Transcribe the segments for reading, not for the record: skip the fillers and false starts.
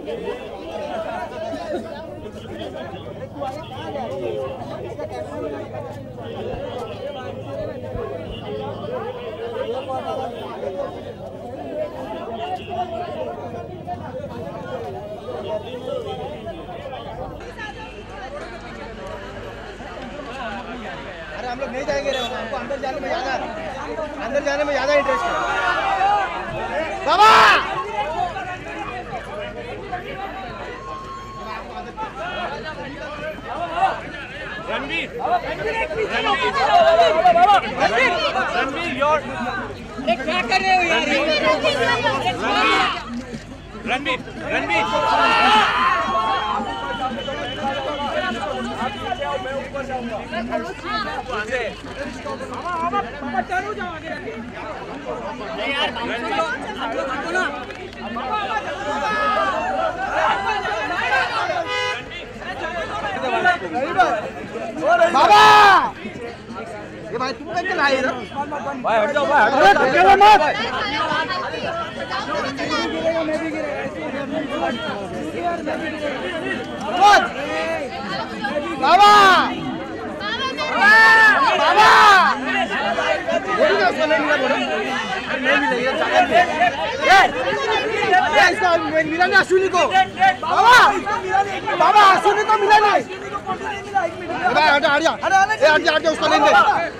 अरे हम लोग नहीं जाएंगे रे, हमको अंदर जाने में ज्यादा इंटरेस्ट है। बाबा रणवीर योर क्या कर रहे हो यार? रणवीर मैं ऊपर जाऊंगा। बाबा ये भाई तुम कैसे लाए इधर? भाई हट जाओ, भाई हट जाओ मत। मैं भी बाबा बाबा मिला नहीं अश्विनी को। बाबा बाबा अश्विनी को मिला नहीं। हट जा उसको लेंगे।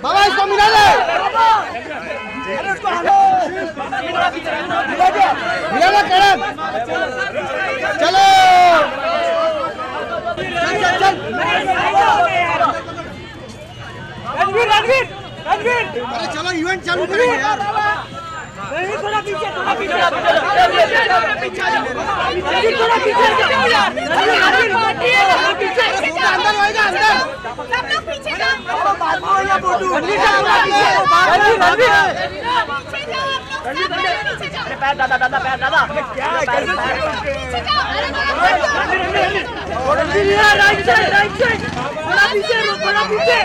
बाबा इसको मिला नहीं। मिला ना करण। चलो चल रणवीर अरे चलो इवेंट चालू करेंगे यार। थोड़ा पीछे अंदर होएगा अंदर सब लोग पीछे पैर दादा क्या राइट साइड थोड़ा पीछे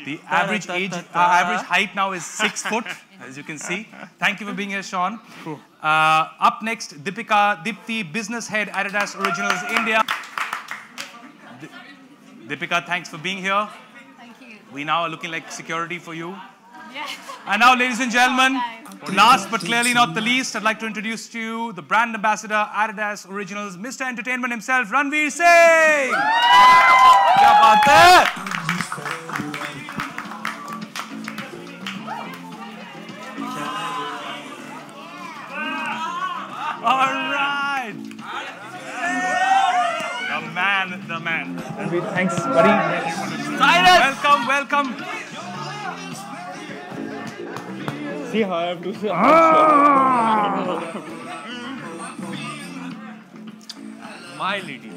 The average height now is 6 foot, as you can see. Thank you for being here, Sean. Up next, Dipti, business head, Adidas Originals India. Deepika, thanks for being here. Thank you. We now are looking like security for you. Yes. And now, ladies and gentlemen, last but clearly not the least, I'd like to introduce to you the brand ambassador, Adidas Originals, Mr. Entertainment himself, Ranveer Singh. क्या बात है? All right. The man. Ranveer, thanks, buddy. Welcome. See how I have to say. My lady.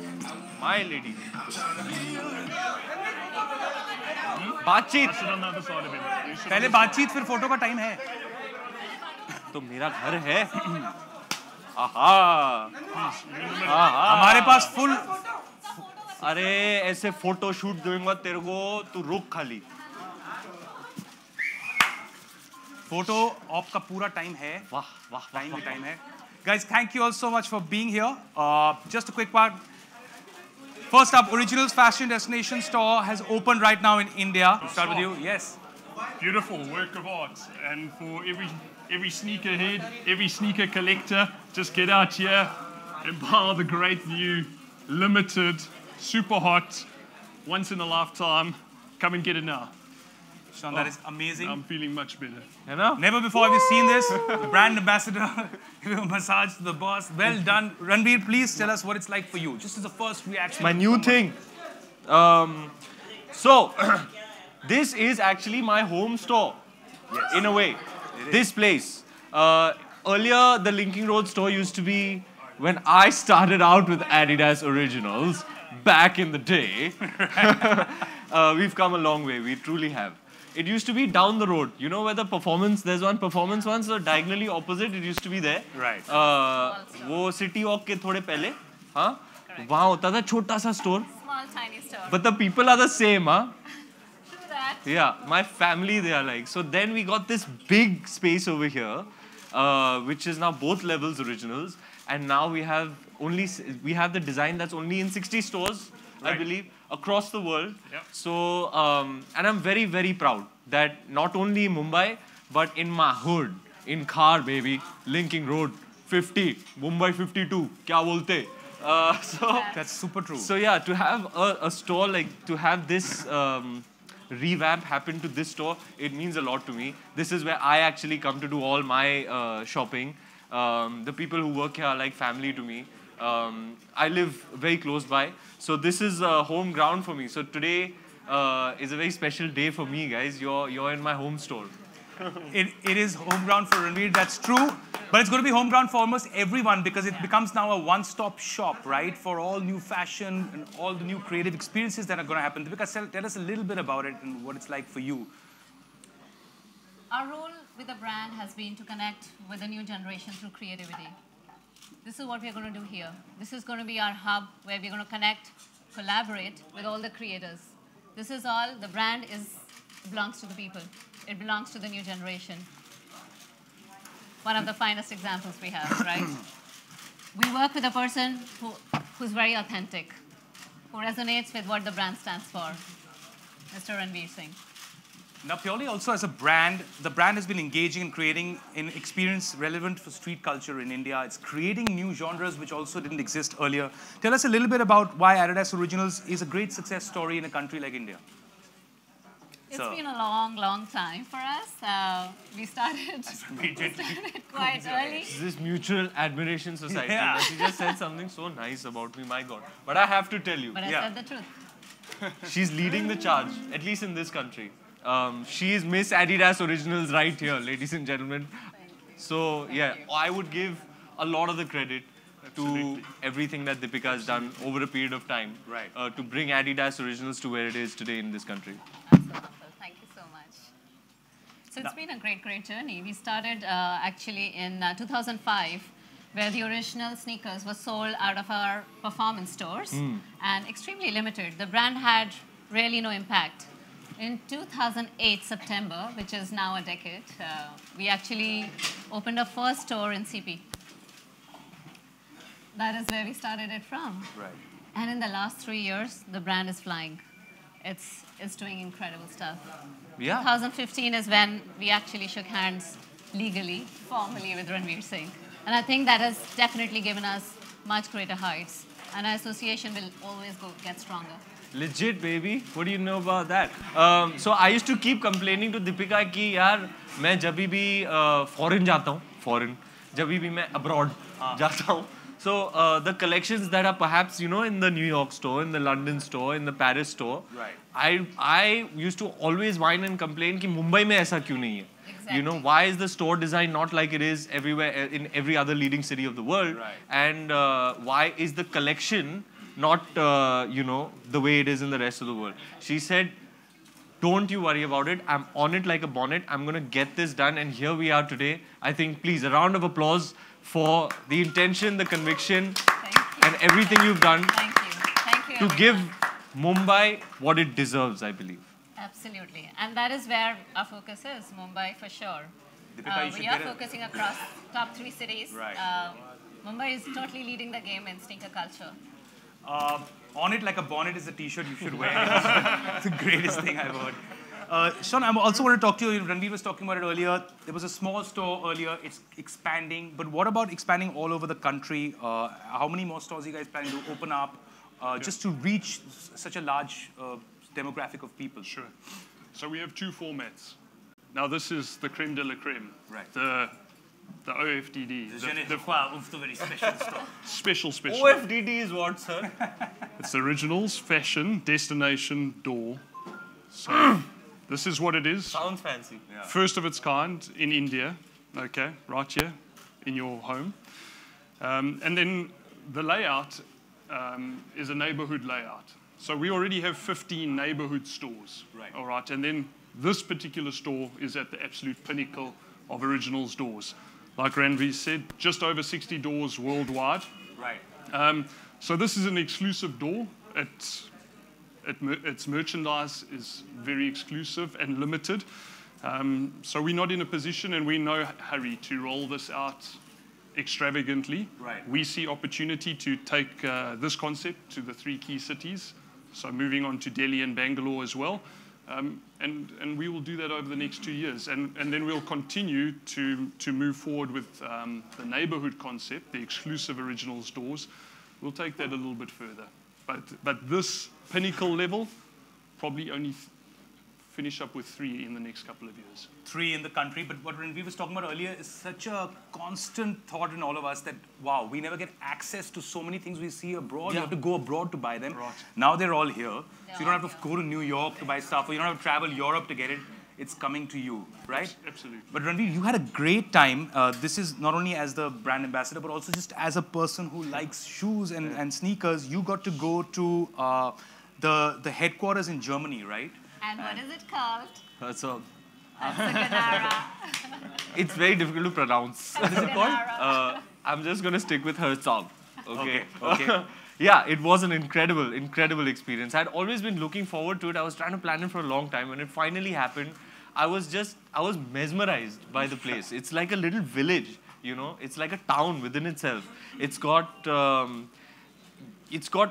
बातचीत. पहले बातचीत फिर photo का time है. तो मेरा घर है. हमारे पास फुल. अरे ऐसे फोटो शूट दूंगा तेरे को, तू रुक खाली. फोटो ऑफ का पूरा टाइम है. वाह टाइम है. Guys, thank you all so much for being here. Just a quick part. First up, Originals Fashion Destination Store has opened right now in India. Start with you. Yes. Beautiful work of art, and for every sneakerhead, every sneaker collector, just get out here and buy the great new limited, super hot, once in a lifetime. Come and get it now. Sean, that is amazing. I'm feeling much better. You know? Never before have you seen this. The brand ambassador, massage to the boss. Well done. Ranveer, please tell us what it's like for you. Just as a first reaction. My new thing. So, this is actually my home store. Yes. In a way. This place. Earlier, the Linking Road store used to be when I started out with Adidas Originals back in the day. We've come a long way. We truly have. It used to be down the road. You know where the performance, there's one performance one, so diagonally opposite, it used to be there. Right. वो City Walk के थोड़े पहले, हाँ, वहाँ होता था छोटा सा store. Small, tiny store. But the people are the same, huh? True that. Yeah, my family they are like. So then we got this big space over here, which is now both levels originals, and now we have the design that's only in 60 stores, I believe, across the world. Yep. So, and I'm very, very proud that not only Mumbai, but in my hood, in Khar, baby, Linking Road, 50, Mumbai 52, kya bolte? So That's super true. So yeah, to have a store like, to have this revamp happen to this store, it means a lot to me. This is where I actually come to do all my shopping. The people who work here are like family to me. I live very close by, so this is home ground for me. So today is a very special day for me, guys. You're in my home store. It is home ground for Ranveer, that's true. But it's going to be home ground for almost everyone because it becomes now a one-stop shop, right? For all new fashion and all the new creative experiences that are going to happen. Deepika, tell us a little bit about it and what it's like for you. Our role with the brand has been to connect with the new generation through creativity. This is what we're going to do here. This is going to be our hub where we're going to connect, collaborate with all the creators. This is all, the brand belongs to the people. It belongs to the new generation. One of the finest examples we have, right? We work with a person who's very authentic, who resonates with what the brand stands for, Mr. Ranveer Singh. Now, purely also as a brand, the brand has been engaging and creating an experience relevant for street culture in India. It's creating new genres which also didn't exist earlier. Tell us a little bit about why Adidas Originals is a great success story in a country like India. It's been a long, long time for us. We started quite early. This is mutual admiration society. Yeah. She just said something so nice about me, my God. But I have to tell you, But I said the truth. she's leading the charge, at least in this country. She is Miss Adidas Originals right here, ladies and gentlemen. So, yeah, I would give a lot of the credit to everything that Deepika has done over a period of time to bring Adidas Originals to where it is today in this country. That's wonderful. Thank you so much. So it's been a great, great journey. We started actually in 2005, where the original sneakers were sold out of our performance stores and extremely limited. The brand had really no impact. In 2008, September, which is now a decade, we actually opened our first store in CP. That is where we started it from. Right. And in the last 3 years, the brand is flying. It's doing incredible stuff. Yeah. 2015 is when we actually shook hands legally, formally with Ranveer Singh. And I think that has definitely given us much greater heights. And our association will always get stronger. Legit, baby. What do you know about that? So I used to keep complaining to Deepika कि यार मैं जब भी foreign जाता हूँ, जब भी मैं abroad जाता हूँ. So the collections that are perhaps, you know, in the New York store, in the London store, in the Paris store, I used to always whine and complain कि Mumbai में ऐसा क्यों नहीं है? Exactly. You know, why is the store design not like it is everywhere in every other leading city of the world? And why is the collection not, you know, the way it is in the rest of the world? She said, don't you worry about it. I'm on it like a bonnet. I'm going to get this done. And here we are today. I think, please, a round of applause for the intention, the conviction, and everything you've done Thank you, to give Mumbai what it deserves, I believe. Absolutely. And that is where our focus is, Mumbai for sure. Deepika, We are focusing across top 3 cities. Right. Mumbai is totally leading the game in sneaker culture. On it like a bonnet is a t-shirt you should wear. It's the greatest thing I've heard. Sean, I also want to talk to you. Ranveer was talking about it earlier. There was a small store earlier. It's expanding. But what about expanding all over the country? How many more stores are you guys planning to open up just to reach such a large demographic of people? Sure. So we have two formats. Now this is the creme de la creme. Right. The OFDD. Very special stuff. Special. OFDD is what, sir? It's Originals Fashion Destination Door. So this is what it is. Sounds fancy. Yeah. First of its kind in India. Okay, right here in your home. And then the layout is a neighborhood layout. So we already have 15 neighborhood stores. Right. All right. And then this particular store is at the absolute pinnacle of Originals doors. Like Ranveer said, just over 60 doors worldwide. Right. So this is an exclusive door. Its merchandise is very exclusive and limited. So we're not in a position and we're in no hurry to roll this out extravagantly. Right. We see opportunity to take this concept to the 3 key cities. So moving on to Delhi and Bangalore as well. And we will do that over the next 2 years. And then we'll continue to move forward with the neighborhood concept, the exclusive Original stores. We'll take that a little bit further. But this pinnacle level, probably only finish up with 3 in the next couple of years. 3 in the country, but what Ranveer was talking about earlier is such a constant thought in all of us that, wow, we never get access to so many things we see abroad. You have to go abroad to buy them. Right. Now they're all here. So you don't have to go to New York to buy stuff, or you don't have to travel Europe to get it. It's coming to you, right? Absolutely. But Ranveer, you had a great time. This is not only as the brand ambassador, but also just as a person who likes shoes and sneakers. You got to go to the headquarters in Germany, right? And what is it called? So Ganara. it's very difficult to pronounce. What is it called? I'm just going to stick with her song. Okay. Okay. Yeah, it was an incredible experience. I'd always been looking forward to it. I was trying to plan it for a long time. When it finally happened, I was mesmerized by the place. It's like a little village, you know. It's like a town within itself. It's got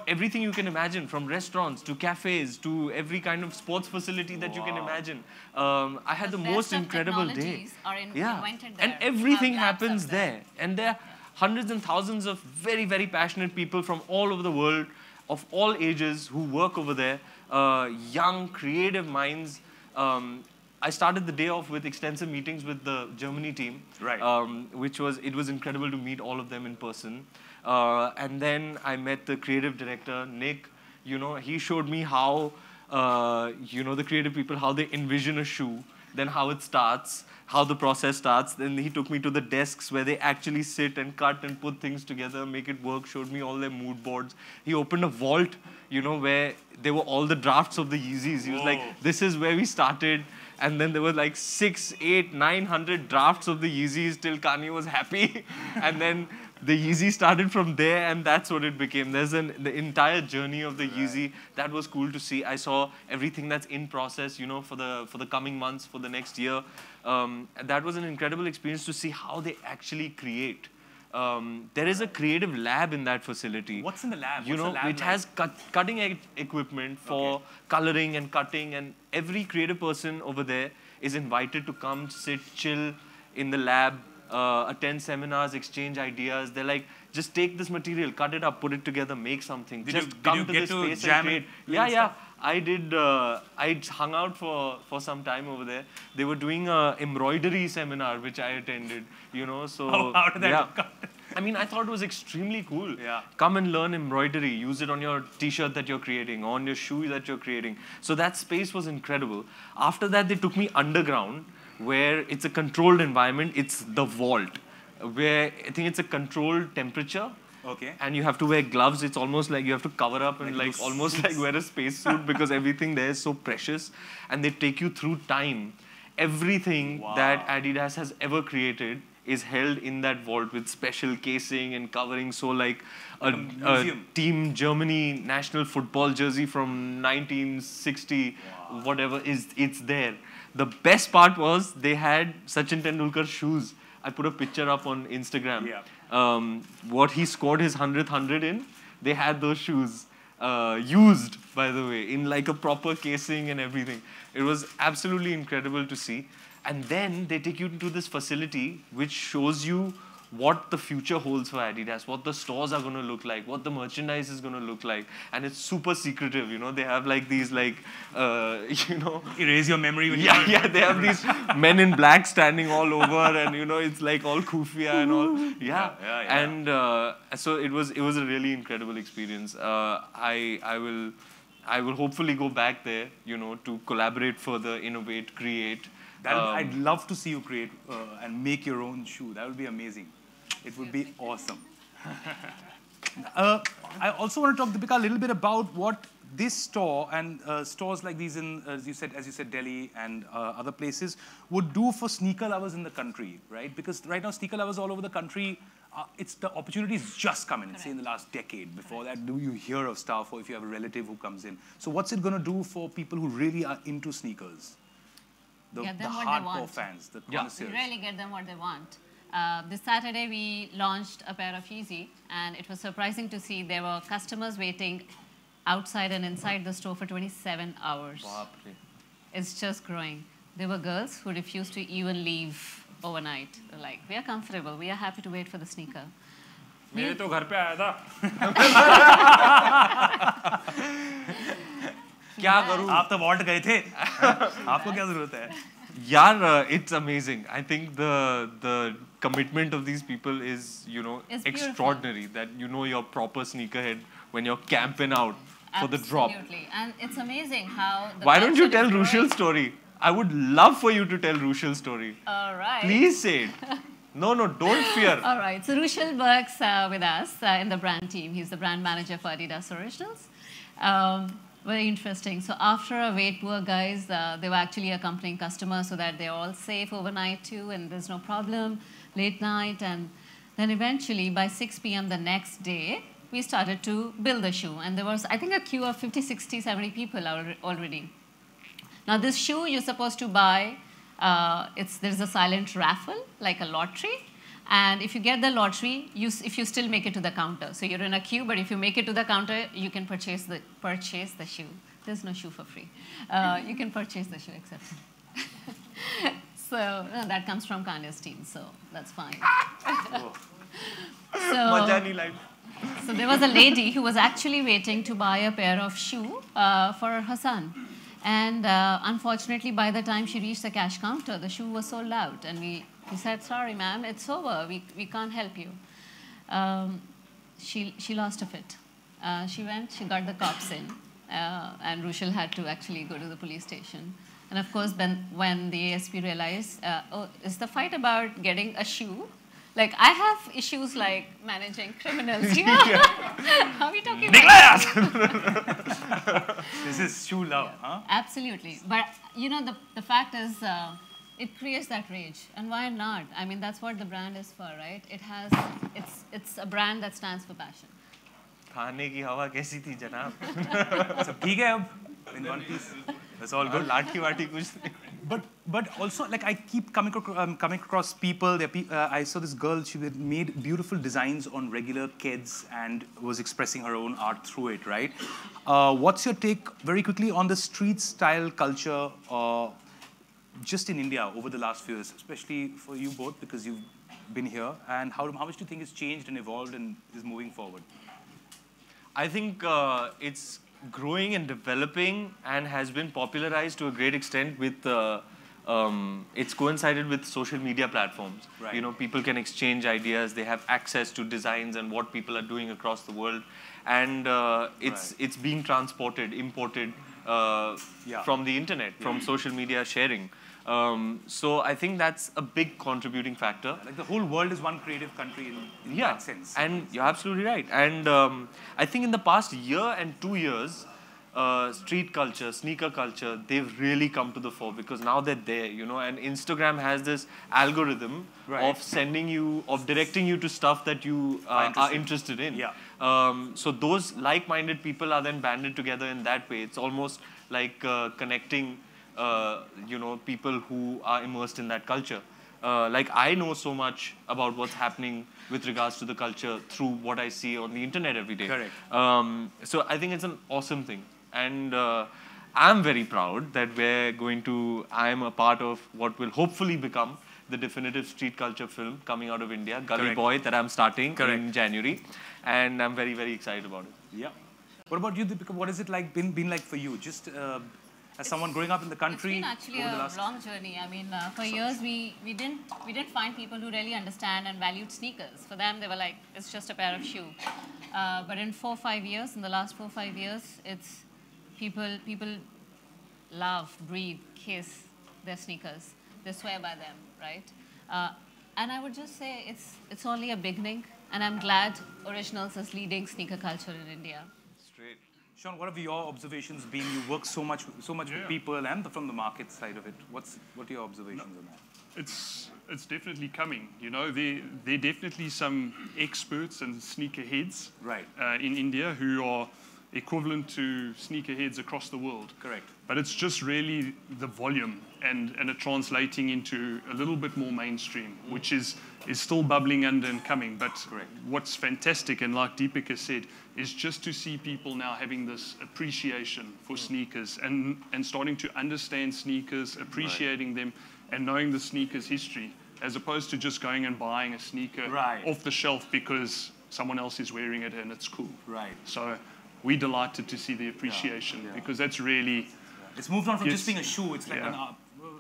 everything you can imagine, from restaurants to cafes to every kind of sports facility that you can imagine. I had the most incredible day. Invented there. And everything happens there. And there are hundreds and thousands of very, very passionate people from all over the world, of all ages, who work over there. Young, creative minds. I started the day off with extensive meetings with the Germany team. Right. It was incredible to meet all of them in person. And then I met the creative director, Nick. You know, he showed me how, the creative people, how they envision a shoe, then how it starts, how the process starts. Then he took me to the desks where they actually sit and cut and put things together, make it work, showed me all their mood boards. He opened a vault, where there were all the drafts of the Yeezys. He was like, this is where we started. And then there were like 600, 800, 900 drafts of the Yeezys till Kanye was happy. And then the Yeezy started from there, and that's what it became. There's the entire journey of the Yeezy. That was cool to see. I saw everything that's in process, for the coming months, for the next year. That was an incredible experience to see how they actually create. There is a creative lab in that facility. What's in the lab? It has cutting-edge equipment for coloring and cutting, and every creative person over there is invited to come, sit, chill in the lab, attend seminars, exchange ideas. They're like, just take this material, cut it up, put it together, make something. Did just you come to get this to space jam and create. and Yeah. I did. I hung out for some time over there. They were doing a embroidery seminar, which I attended. So how did that go? I mean, I thought it was extremely cool. Yeah. Come and learn embroidery. Use it on your T-shirt that you're creating, on your shoe that you're creating. So that space was incredible. After that, they took me underground, where it's a controlled environment. It's the vault, where I think it's a controlled temperature. Okay. And you have to wear gloves. It's almost like you have to cover up and almost like wear a spacesuit because everything there is so precious. And they take you through time. Everything that Adidas has ever created is held in that vault with special casing and covering. So like a Team Germany national football jersey from 1960, whatever, it's there. The best part was they had Sachin Tendulkar's shoes. I put a picture up on Instagram. Yeah. What he scored his 100th 100 in, they had those shoes used, by the way, in like a proper casing and everything. It was absolutely incredible to see. And then they take you into this facility which shows you what the future holds for Adidas, what the stores are going to look like, what the merchandise is going to look like, and it's super secretive. You know, they have like these erase your memory when they have these men in black standing all over, and it's like all khufia and all. And so it was a really incredible experience. I will hopefully go back there, to collaborate further, innovate, create. I'd love to see you create and make your own shoe. That would be amazing. It would be awesome. I also want to talk, Deepika, a little bit about what this store and stores like these in, as you said, Delhi and other places would do for sneaker lovers in the country, right? Because right now, sneaker lovers all over the country, it's the opportunities just come in, say in the last decade. Before that, do you hear of stuff, or if you have a relative who comes in? So what's it going to do for people who really are into sneakers? The hardcore fans, the connoisseurs. We really get them what they want. This Saturday, we launched a pair of Yeezy, and it was surprising to see there were customers waiting outside and inside the store for 27 hours. It's just growing. There were girls who refused to even leave overnight. They're like, we are comfortable. We are happy to wait for the sneaker. मेरे तो घर पे आया था. क्या करूँ? आप तो वॉल्ट गए थे. आपको क्या ज़रूरत है? Yeah, it's amazing. I think the commitment of these people is, extraordinary. That you're proper sneakerhead when you're camping out for the drop. Absolutely, and it's amazing how. Why don't you tell Rushal's story? I would love for you to tell Rushal's story. All right. Please say it. No, don't fear. All right. So Rushal works with us in the brand team. He's the brand manager for Adidas Originals. Very interesting. So after a wait tour, guys, they were actually accompanying customers so that they're all safe overnight too, and there's no problem, late night. And then eventually by 6 p.m. the next day, we started to build the shoe. And there was, I think, a queue of 50, 60, 70 people already. Now this shoe you're supposed to buy, there's a silent raffle, like a lottery. And if you get the lottery, if you still make it to the counter. So you're in a queue, but if you make it to the counter, you can purchase the shoe. There's no shoe for free. You can purchase the shoe, except. So that comes from Kanye's team, so that's fine. So there was a lady who was actually waiting to buy a pair of shoe for her son. And unfortunately, by the time she reached the cash counter, the shoe was sold out. And we said, sorry, ma'am, it's over. We can't help you. She lost a fit. She got the cops in. And Rushal had to actually go to the police station. And of course, when the ASP realized, is the fight about getting a shoe? Like, I have issues like managing criminals. How are we talking about? This is shoe love, huh? Absolutely. But, the fact is, it creates that rage. And why not? I mean, that's what the brand is for, right? It's a brand that stands for passion. खाने की हवा कैसी थी जनाब? सब ठीक है अब in one piece. That's all good. लाठी वाठी कुछ नहीं. But also, like, I keep coming across people. I saw this girl. She had made beautiful designs on regular kids and was expressing her own art through it. Right? What's your take, very quickly, on the street style culture, just in India over the last few years, especially for you both because you've been here, and how much do you think has changed and evolved and is moving forward? I think it's growing and developing and has been popularized to a great extent with it's coincided with social media platforms. Right. People can exchange ideas, they have access to designs and what people are doing across the world, and it's being imported from the internet, from social media sharing. So I think that's a big contributing factor. Like, the whole world is one creative country in that sense. And you're absolutely right. And I think in the past year and 2 years, street culture, sneaker culture, they've really come to the fore because now they're there, and Instagram has this algorithm of directing you to stuff that you are interested in. Yeah. So those like-minded people are then banded together in that way. It's almost like connecting people who are immersed in that culture. Like, I know so much about what's happening with regards to the culture through what I see on the internet every day. Correct. So I think it's an awesome thing. And I'm very proud that I'm a part of what will hopefully become the definitive street culture film coming out of India, Gully Boy, that I'm starting in January. And I'm very, very excited about it. Yeah. What about you, Deepika? What has it like been like for you? Just as someone growing up in the country. It's been actually a long journey. I mean, for years we didn't find people who really understand and valued sneakers. For them, they were like, it's just a pair of shoe. But in the last 4 or 5 years, it's people love, breathe, kiss their sneakers. They swear by them, right? And I would just say it's only a beginning, and I'm glad Originals is leading sneaker culture in India. Straight. Sean, what have your observations been? You work so much with people and from the market side of it. What are your observations on that? It's definitely coming. You know, there are definitely some experts and sneakerheads in India who are equivalent to sneakerheads across the world. Correct. But it's just really the volume and it translating into a little bit more mainstream, which is still bubbling under and coming. But what's fantastic, and like Deepika said, is just to see people now having this appreciation for sneakers and starting to understand sneakers, appreciating them, and knowing the sneakers history, as opposed to just going and buying a sneaker off the shelf because someone else is wearing it and it's cool. Right. So we're delighted to see the appreciation because that's really... It's moved on from just being a shoe. It's like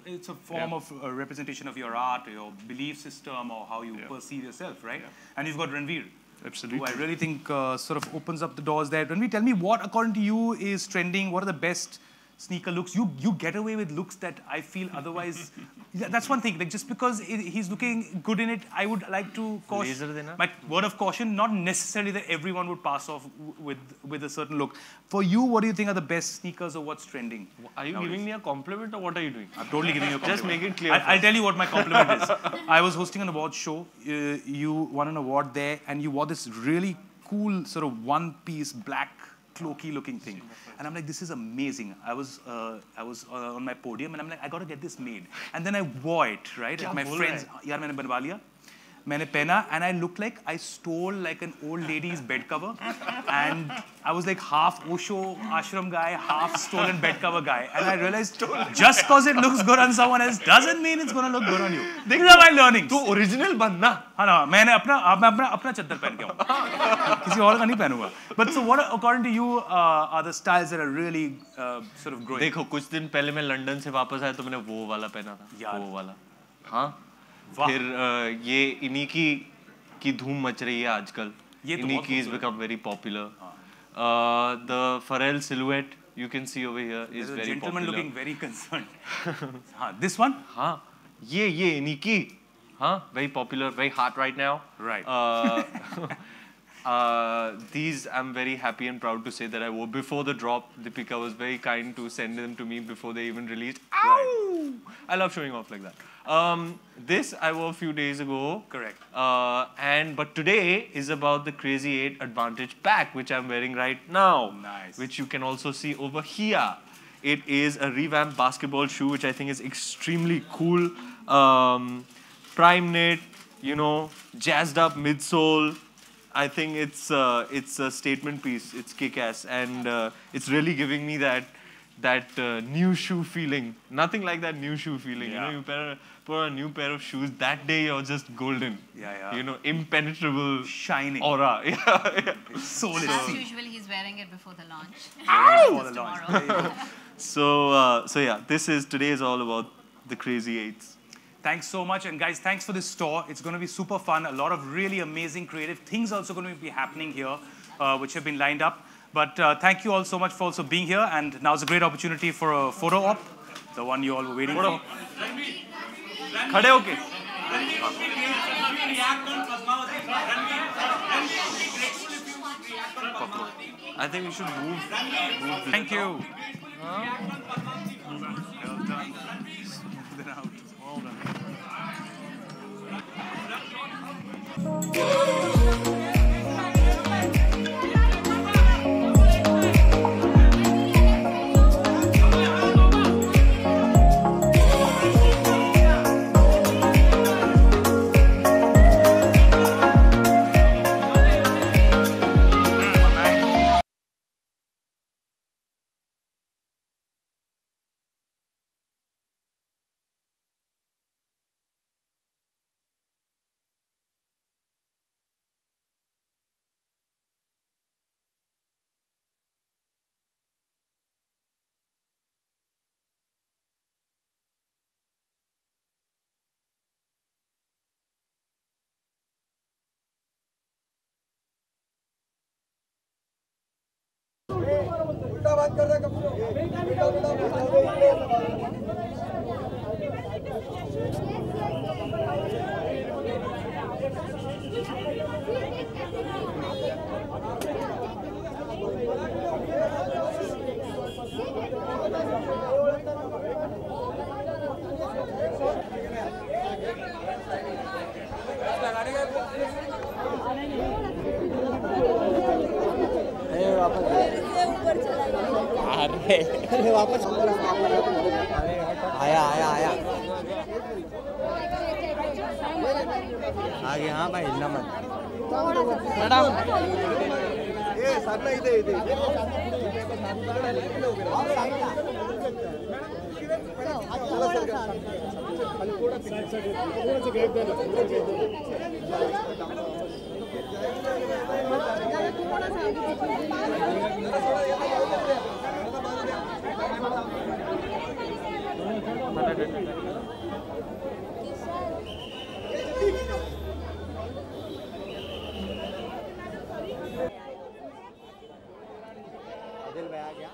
it's a form of a representation of your art, or your belief system, or how you perceive yourself, right? And you've got Ranveer. Absolutely. Who I really think sort of opens up the doors there. Ranveer, tell me what, according to you, is trending? What are the best sneaker looks? You get away with looks that I feel otherwise... That's one thing. Like, just because he's looking good in it, I would like to caution... My word of caution, not necessarily that everyone would pass off with a certain look. For you, what do you think are the best sneakers, or what's trending? Are you giving me a compliment, or what are you doing? I'm totally giving you a compliment. Just make it clear. I'll tell you what my compliment is. I was hosting an award show. You won an award there, and you wore this really cool sort of one-piece black cloaky looking thing. And I'm like, this is amazing. I was on my podium and I'm like, I got to get this made. And then I wore it, right? Like my friends, yaar maine banwa liya. Maine pehna, and I looked like I stole like an old lady's bed cover. And I was like half Osho ashram guy, half stolen bed cover guy. And I realized just because it looks good on someone else doesn't mean it's going to look good on you. These are my learnings. तू original बनना. हाँ ना, मैंने अपना चद्दर पहन के आऊँ. किसी और का नहीं पहनूँगा. But so what, according to you, are the styles that are really sort of growing? देखो, कुछ दिन पहले मैं लंदन से वापस आया तो मैंने वो वाला पहना था. वो वाला. हाँ. फिर ये इन्हीं की धूम मच रही है आजकल. इन्हीं की is become very popular. The Pharrell silhouette you can see over here is very popular. Gentleman looking very concerned. This one? हाँ. ये इन्हीं की. हाँ. Very popular, very hot right now. Right. These I'm very happy and proud to say that I wore before the drop. Deepika was very kind to send them to me before they even released. Ow! I love showing off like that. This I wore a few days ago. Correct. But today is about the Crazy 8 Advantage Pack, which I'm wearing right now. Nice. Which you can also see over here. It is a revamped basketball shoe, which I think is extremely cool. Prime knit, you know, jazzed up midsole. I think it's a statement piece. It's kick-ass, and it's really giving me that new shoe feeling. Nothing like that new shoe feeling. Yeah. You know, you put a new pair of shoes. That day you're just golden. Yeah. You know, impenetrable, shining aura. Yeah. Solid. As usual, he's wearing it before the launch. Before the launch. Tomorrow. So yeah, today is all about the Crazy 8s. Thanks so much. And guys, thanks for this tour. It's going to be super fun. A lot of really amazing creative things also going to be happening here, which have been lined up. But thank you all so much for also being here. And now's a great opportunity for a photo op, the one you all were waiting for. खड़े होके. I think we should move. Thank you. Well done. अरे वापस आया आया आया आगे। हाँ भाई हिलना मत मैडम। ये सामने इधर इधर दिल में आ गया।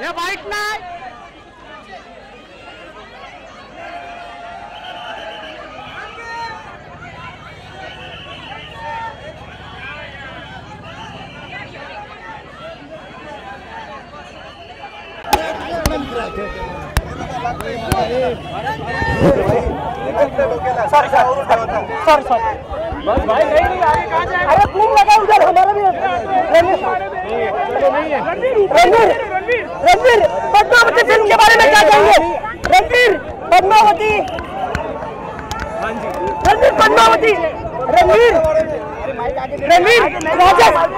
ये बाइक ना सर बस भाई नहीं आगे कहाँ जाए। अरे खूब लगा उधर हमारा भी रणवीर पद्मावती फिल्म के बारे में क्या कहेंगे? रणवीर पद्मावती रणवीर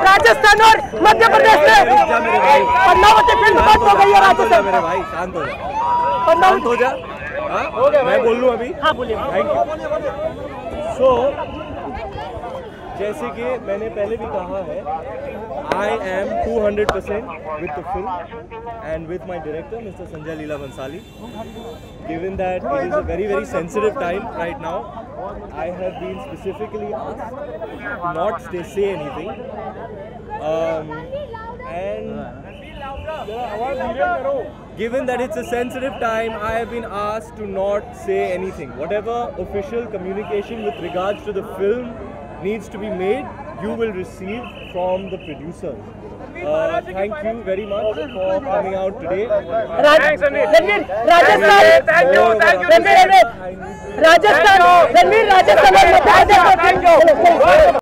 राजस्थान और मध्य प्रदेश में पद्मावती फिल्म बंद हो गई है। राजस्थान मेरे भाई शांत हो जा, शांत हो जा। हो गया मैं बोल लूँ अभी? हाँ बोलिए। सो जैसे कि मैंने पहले भी कहा है, I am 200% with the film and with my director, Mr. Sanjay Leela Bansali. Given that it is a very, very sensitive time right now, I have been specifically asked not to say anything. And there are given that it's a sensitive time, I have been asked to not say anything. Whatever official communication with regards to the film needs to be made, you will receive from the producers. Thank you very much for coming out today. Thanks, Ranveer. Rajasthan. Thank you. Ranveer, Rajasthan. Ranveer, Rajasthan. Thank you.